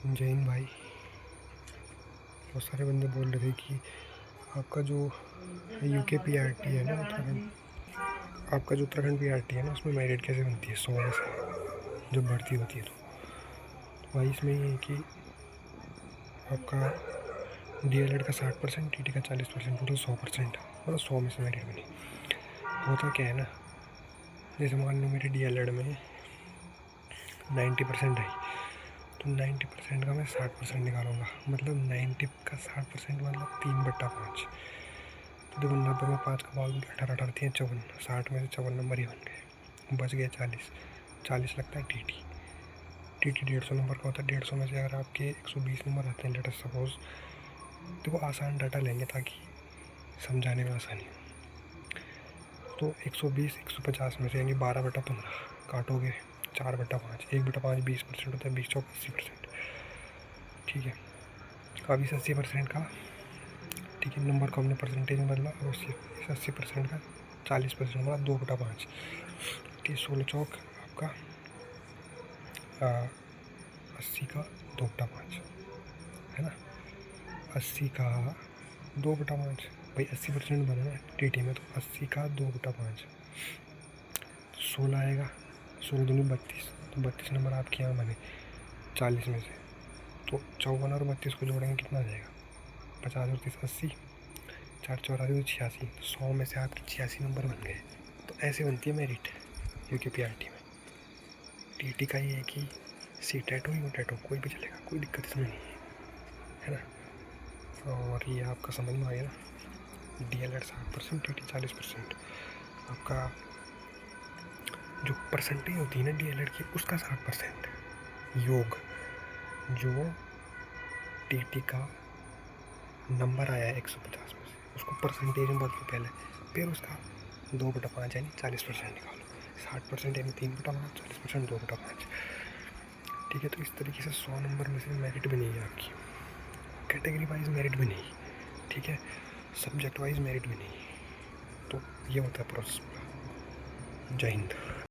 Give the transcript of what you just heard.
जय हिंद भाई। बहुत सारे बंदे बोल रहे थे कि आपका जो यूके पीआरटी है ना, उत्तराखंड, आपका जो उत्तराखंड पीआरटी है ना, उसमें मेरिट कैसे बनती है 100 में से जब भर्ती होती है तो भाई इसमें ये है कि आपका डीएलएड का 60%, टीटी का 40%, टोटल 100%, मतलब 100 में से मेरिट बनी। होता क्या है ना, जैसे मान लो मेरे डीएलएड में 90% आई, तो 90% का मैं 60% निकालूंगा, मतलब 90 का 60% मतलब 3/5। तो देखो 90 में 5 का भाग 18 थी 54, 60 में से 54 नंबर ही बन गए, बच गए 40 लगता है टीटी। टीटी 150 नंबर का होता है। 150 में से अगर आपके 120 नंबर आते हैं, लेट अस सपोज, देखो आसान डाटा लेंगे ताकि समझाने में आसानी हो। तो 120 150 में से यानी 12/15 काटोगे, 4/5, 1/5 20% होता है, 20 चौक 80%। ठीक है, अब इस 80% का, ठीक है, नंबर को हमने परसेंटेज में बदला, और इस 80% का 40% मतलब 2/5, कि 16 चौक आपका 80 का 2/5 है ना। 80 का 2/5 भाई, 80% बना ना टीटी में, तो 80 का 2/5 16 आएगा। 16 दूनी 32, तो 32 नंबर आपके यहाँ बने 40 में से। तो 54 और 32 को जोड़ेंगे कितना आ जाएगा, 50 और 30 80, 4 4 तो 86, तो 100 में से आपके 86 नंबर बन गए। तो ऐसे बनती है मेरिट यूकेपीआरटी में। टीटी का ये है कि सी टेट हो, यू टेट हो, कोई भी चलेगा, कोई दिक्कत इसमें नहीं है ना। और ये आपका समझ में आ गया ना, डीएलएड 60%, टीटी 40%। आपका जो परसेंटेज होती है ना डीएलएड की, उसका 60% योग, जो टीटी का नंबर आया है 150 में से, उसको परसेंटेज में बदलो पहले, फिर उसका 2/5 यानी 40% निकालो। 60% यानी 3/5, 40% 2/5। ठीक है, तो इस तरीके से 100 नंबर में से मेरिट बनेगी आपकी, कैटेगरी वाइज मेरिट बनेगी, ठीक है, सब्जेक्ट वाइज मेरिट बनेगी। तो ये होता है प्रोसेस पूरा। जय हिंद।